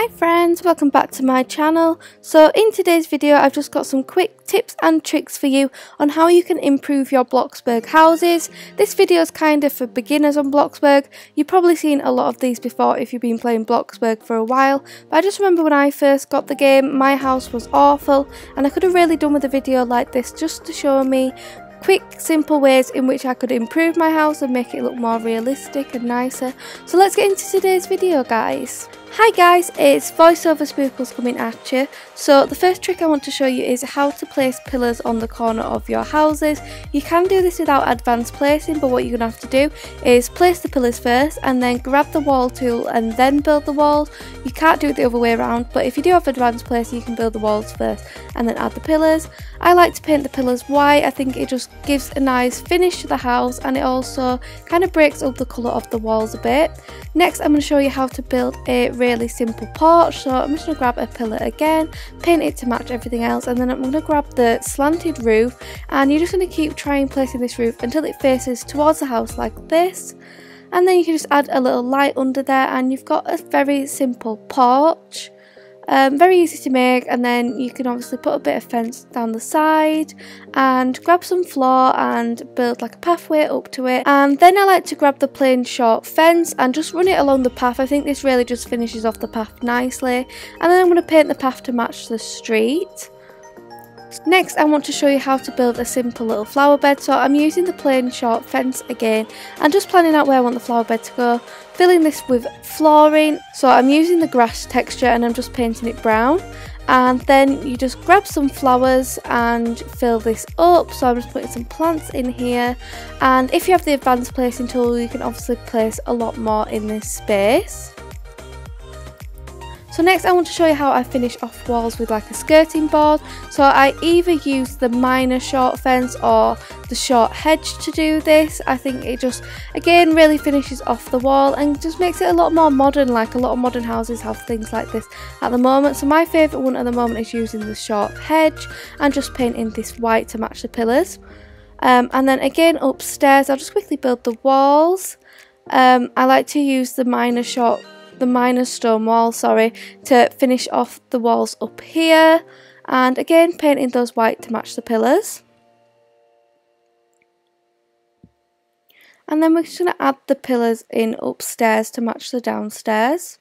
Hi friends, welcome back to my channel. So in today's video I've just got some quick tips and tricks for you on how you can improve your Bloxburg houses. This video is kind of for beginners on Bloxburg. You've probably seen a lot of these before if you've been playing Bloxburg for a while, but I just remember when I first got the game my house was awful and I could have really done with a video like this just to show me quick, simple ways in which I could improve my house and make it look more realistic and nicer. So let's get into today's video, guys. Hi guys, it's voiceover spookles coming at you. So the first trick I want to show you is how to place pillars on the corner of your houses. You can do this without advanced placing, but what you're going to have to do is place the pillars first and then grab the wall tool and then build the walls. You can't do it the other way around, but if you do have advanced placing you can build the walls first and then add the pillars. I like to paint the pillars white. I think it just gives a nice finish to the house and it also kind of breaks up the colour of the walls a bit. Next I'm going to show you how to build a really simple porch. So I'm just going to grab a pillar again, paint it to match everything else, and then I'm going to grab the slanted roof and you're just going to keep trying placing this roof until it faces towards the house like this, and then you can just add a little light under there and you've got a very simple porch. Very easy to make, and then you can obviously put a bit of fence down the side and grab some floor and build like a pathway up to it. And then I like to grab the plain short fence and just run it along the path. I think this really just finishes off the path nicely, and then I'm going to paint the path to match the street. Next I want to show you how to build a simple little flower bed. So I'm using the plain short fence again and just planning out where I want the flower bed to go, filling this with flooring. So I'm using the grass texture and I'm just painting it brown, and then you just grab some flowers and fill this up. So I'm just putting some plants in here, and if you have the advanced placing tool you can obviously place a lot more in this space. So next I want to show you how I finish off walls with like a skirting board. So I either use the minor short fence or the short hedge to do this. I think it just again really finishes off the wall and just makes it a lot more modern, like a lot of modern houses have things like this at the moment. So my favourite one at the moment is using the short hedge and just painting this white to match the pillars. And then again upstairs I'll just quickly build the walls. I like to use the minor stone wall, to finish off the walls up here, and again painting those white to match the pillars. And then we're just going to add the pillars in upstairs to match the downstairs.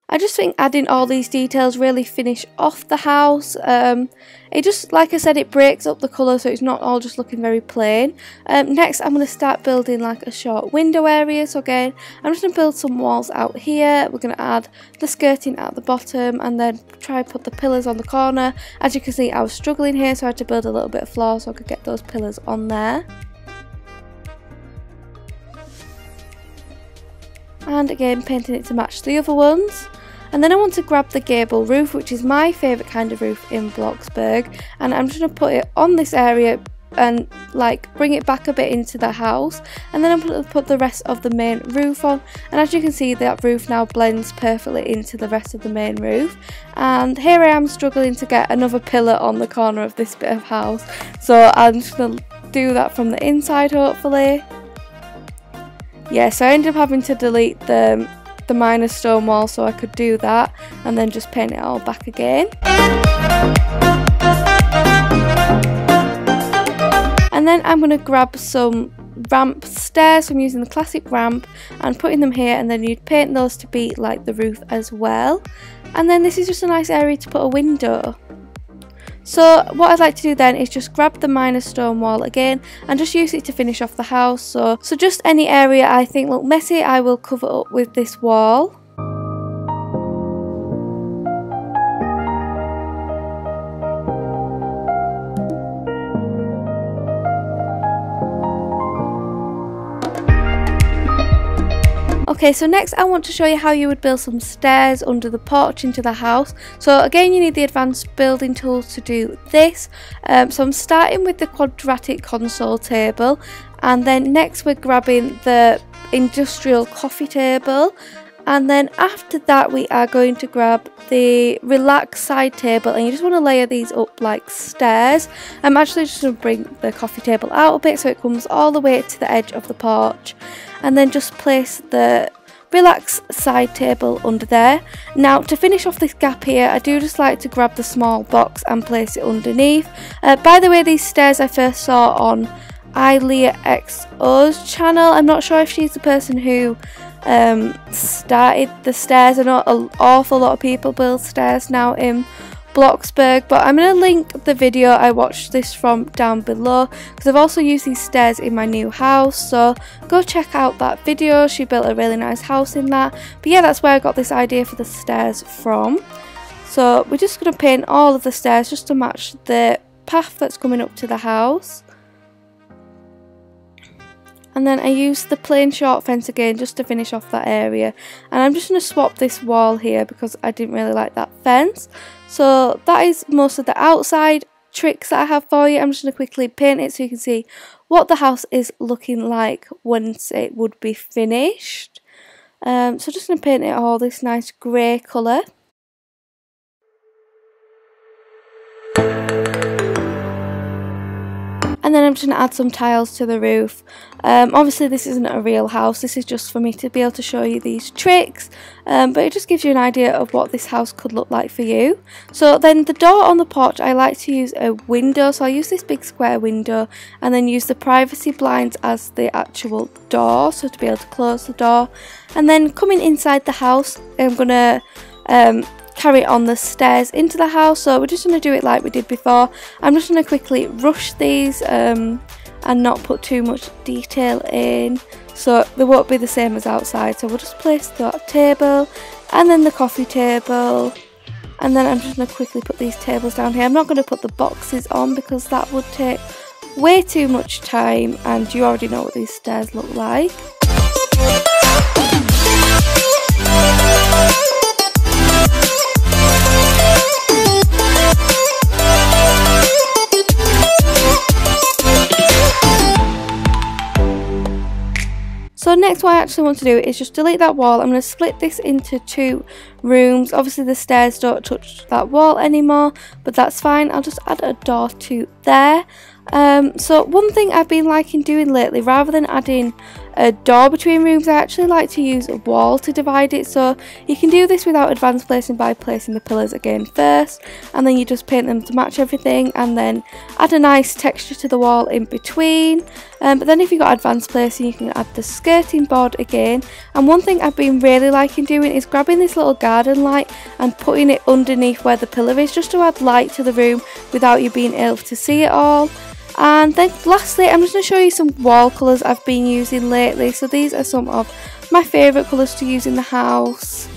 I just think adding all these details really finish off the house. It just, like I said, it breaks up the colour so it's not all just looking very plain. Next I'm going to start building like a short window area. So again I'm just going to build some walls out here. We're going to add the skirting at the bottom and then try and put the pillars on the corner. As you can see I was struggling here, so I had to build a little bit of floor so I could get those pillars on there. And again painting it to match the other ones. And then I want to grab the gable roof, which is my favourite kind of roof in Bloxburg, and I'm just going to put it on this area and like bring it back a bit into the house, and then I'm going to put the rest of the main roof on, and as you can see that roof now blends perfectly into the rest of the main roof. And here I am struggling to get another pillar on the corner of this bit of house, so I'm just going to do that from the inside hopefully. Yeah, so I ended up having to delete the minor stone wall so I could do that and then just paint it all back again. And then I'm going to grab some ramp stairs. So I'm using the classic ramp and putting them here, and then you'd paint those to be like the roof as well. And then this is just a nice area to put a window. So what I'd like to do then is just grab the minor stone wall again and just use it to finish off the house. So just any area I think look messy I will cover up with this wall. Okay, so next I want to show you how you would build some stairs under the porch into the house. So again you need the advanced building tools to do this. So I'm starting with the quadratic console table, and then next we're grabbing the industrial coffee table, and then after that we are going to grab the relaxed side table, and you just want to layer these up like stairs. I'm actually just going to bring the coffee table out a bit so it comes all the way to the edge of the porch, and then just place the relax side table under there. Now to finish off this gap here, I do just like to grab the small box and place it underneath. By the way, these stairs I first saw on ileahxo's channel. I'm not sure if she's the person who started the stairs. I know an awful lot of people build stairs now in Bloxburg, but I'm going to link the video I watched this from down below, because I've also used these stairs in my new house, so go check out that video. She built a really nice house in that. But yeah, that's where I got this idea for the stairs from. So we're just going to paint all of the stairs just to match the path that's coming up to the house. And then I used the plain short fence again just to finish off that area. And I'm just going to swap this wall here because I didn't really like that fence. So that is most of the outside tricks that I have for you. I'm just going to quickly paint it so you can see what the house is looking like once it would be finished. So just going to paint it all this nice grey colour. And then I'm just going to add some tiles to the roof. Obviously this isn't a real house, this is just for me to be able to show you these tricks, but it just gives you an idea of what this house could look like for you. So then the door on the porch, I like to use a window, so I'll use this big square window and then use the privacy blinds as the actual door, so to be able to close the door. And then coming inside the house, I'm going to carry on the stairs into the house, so we're just going to do it like we did before. I'm just going to quickly rush these and not put too much detail in, so they won't be the same as outside. So we'll just place that table and then the coffee table, and then I'm just going to quickly put these tables down here. I'm not going to put the boxes on because that would take way too much time, and you already know what these stairs look like. So next what I actually want to do is just delete that wall. I'm going to split this into 2 rooms. Obviously the stairs don't touch that wall anymore, but that's fine. I'll just add a door to there. So one thing I've been liking doing lately, rather than adding a door between rooms, I actually like to use a wall to divide it. So you can do this without advanced placing by placing the pillars again first, and then you just paint them to match everything, and then add a nice texture to the wall in between. But then if you've got advanced placing, you can add the skirting board again. And one thing I've been really liking doing is grabbing this little garden light and putting it underneath where the pillar is, just to add light to the room without you being able to see it all. And then lastly, I'm just going to show you some wall colours I've been using lately. So these are some of my favourite colours to use in the house.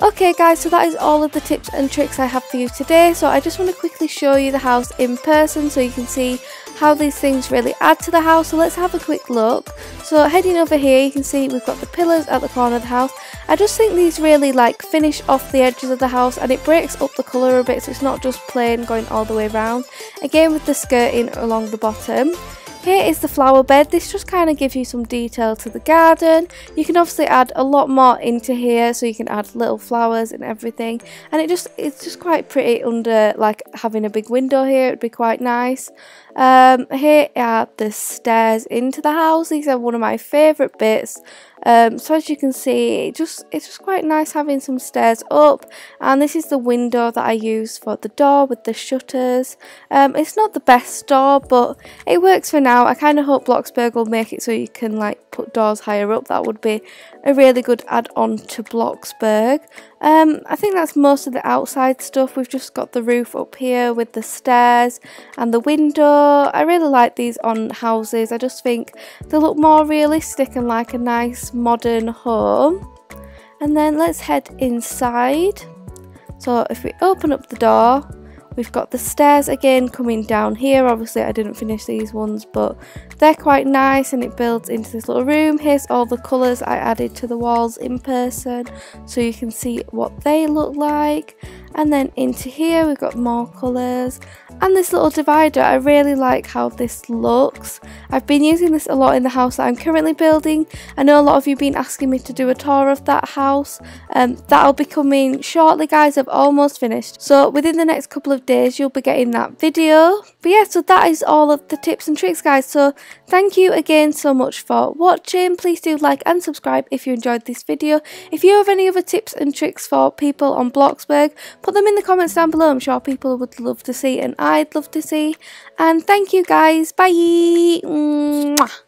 Okay guys, so that is all of the tips and tricks I have for you today. So I just want to quickly show you the house in person so you can see how these things really add to the house. So let's have a quick look. So heading over here, you can see we've got the pillars at the corner of the house. I just think these really like finish off the edges of the house, and it breaks up the colour a bit, so it's not just plain going all the way around. Again with the skirting along the bottom. Here is the flower bed. This just kind of gives you some detail to the garden. You can obviously add a lot more into here, so you can add little flowers and everything, and it's just quite pretty under like having a big window here. It'd be quite nice. Here are the stairs into the house. These are one of my favourite bits. So as you can see, it's just quite nice having some stairs up, and this is the window that I use for the door with the shutters. It's not the best door, but it works for now. I kind of hope Bloxburg will make it so you can like put doors higher up. That would be a really good add-on to Bloxburg. I think that's most of the outside stuff. We've just got the roof up here with the stairs and the window. I really like these on houses. I just think they look more realistic and like a nice modern home. And then let's head inside. So if we open up the door, we've got the stairs again coming down here. Obviously I didn't finish these ones, but they're quite nice, and it builds into this little room. Here's all the colours I added to the walls in person so you can see what they look like. And then into here we've got more colours, and this little divider. I really like how this looks. I've been using this a lot in the house that I'm currently building. I know a lot of you have been asking me to do a tour of that house. That'll be coming shortly, guys. I've almost finished, so within the next couple of days you'll be getting that video. But yeah, so that is all of the tips and tricks, guys. So thank you again so much for watching. Please do like and subscribe if you enjoyed this video. If you have any other tips and tricks for people on Bloxburg, put them in the comments down below. I'm sure people would love to see, and I'd love to see. And thank you, guys. Bye. Mwah.